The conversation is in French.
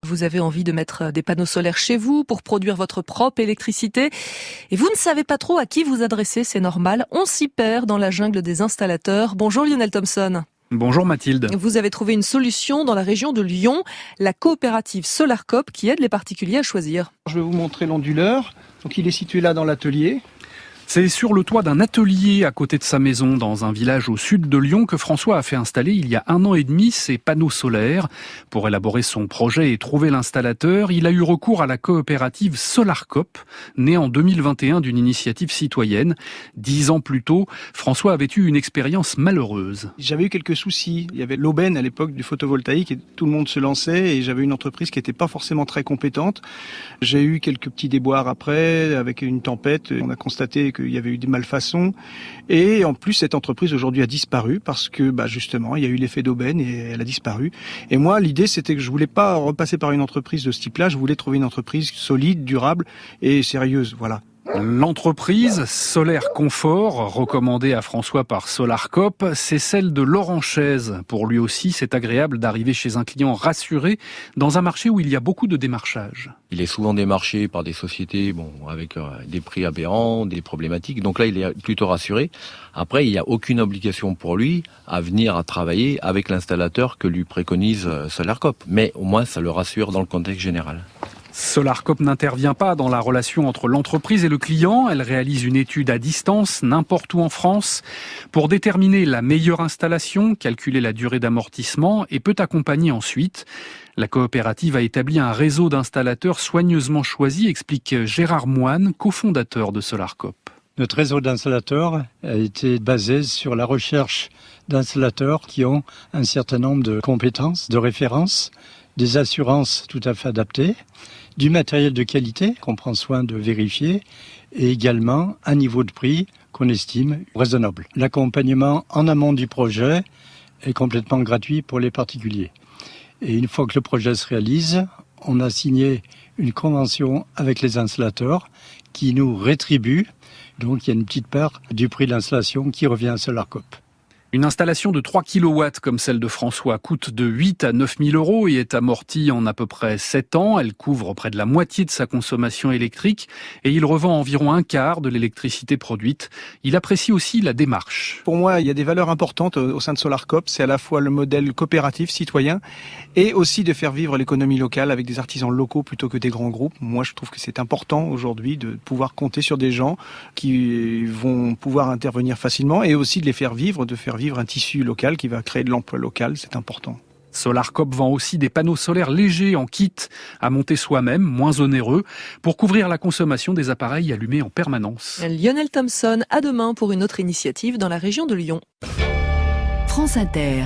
Vous avez envie de mettre des panneaux solaires chez vous pour produire votre propre électricité. Et vous ne savez pas trop à qui vous adresser, c'est normal. On s'y perd dans la jungle des installateurs. Bonjour Lionel Thompson. Bonjour Mathilde. Vous avez trouvé une solution dans la région de Lyon, la coopérative Solarcoop qui aide les particuliers à choisir. Je vais vous montrer l'onduleur. Donc il est situé là dans l'atelier. C'est sur le toit d'un atelier à côté de sa maison, dans un village au sud de Lyon, que François a fait installer il y a 1 an et demi ses panneaux solaires. Pour élaborer son projet et trouver l'installateur, il a eu recours à la coopérative Solarcoop, née en 2021 d'une initiative citoyenne. 10 ans plus tôt, François avait eu une expérience malheureuse. J'avais eu quelques soucis. Il y avait l'aubaine à l'époque du photovoltaïque et tout le monde se lançait et j'avais une entreprise qui n'était pas forcément très compétente. J'ai eu quelques petits déboires après, avec une tempête. On a constaté qu'il y avait eu des malfaçons et en plus cette entreprise aujourd'hui a disparu parce que justement il y a eu l'effet d'aubaine et elle a disparu. Et moi l'idée c'était que je voulais pas repasser par une entreprise de ce type-là, je voulais trouver une entreprise solide, durable et sérieuse, voilà. L'entreprise Solaire Confort, recommandée à François par Solarcoop, c'est celle de Laurent Chaise. Pour lui aussi, c'est agréable d'arriver chez un client rassuré dans un marché où il y a beaucoup de démarchage. Il est souvent démarché par des sociétés avec des prix aberrants, des problématiques. Donc là, il est plutôt rassuré. Après, il n'y a aucune obligation pour lui à venir à travailler avec l'installateur que lui préconise Solarcoop. Mais au moins, ça le rassure dans le contexte général. Solarcoop n'intervient pas dans la relation entre l'entreprise et le client. Elle réalise une étude à distance, n'importe où en France, pour déterminer la meilleure installation, calculer la durée d'amortissement et peut accompagner ensuite. La coopérative a établi un réseau d'installateurs soigneusement choisis, explique Gérard Moine, cofondateur de Solarcoop. Notre réseau d'installateurs a été basé sur la recherche d'installateurs qui ont un certain nombre de compétences, de références, des assurances tout à fait adaptées, du matériel de qualité qu'on prend soin de vérifier et également un niveau de prix qu'on estime raisonnable. L'accompagnement en amont du projet est complètement gratuit pour les particuliers. Et une fois que le projet se réalise, on a signé une convention avec les installateurs qui nous rétribuent. Donc il y a une petite part du prix de l'installation qui revient à Solarcoop. Une installation de 3 kW comme celle de François coûte de 8 à 9 000 euros et est amortie en à peu près 7 ans. Elle couvre près de la moitié de sa consommation électrique et il revend environ un quart de l'électricité produite. Il apprécie aussi la démarche. Pour moi, il y a des valeurs importantes au sein de Solarcoop. C'est à la fois le modèle coopératif, citoyen et aussi de faire vivre l'économie locale avec des artisans locaux plutôt que des grands groupes. Moi, je trouve que c'est important aujourd'hui de pouvoir compter sur des gens qui vont pouvoir intervenir facilement et aussi de les faire vivre, de faire vivre un tissu local qui va créer de l'emploi local, c'est important. Solarcoop vend aussi des panneaux solaires légers en kit à monter soi-même, moins onéreux, pour couvrir la consommation des appareils allumés en permanence. Lionel Thompson, à demain pour une autre initiative dans la région de Lyon. France Inter.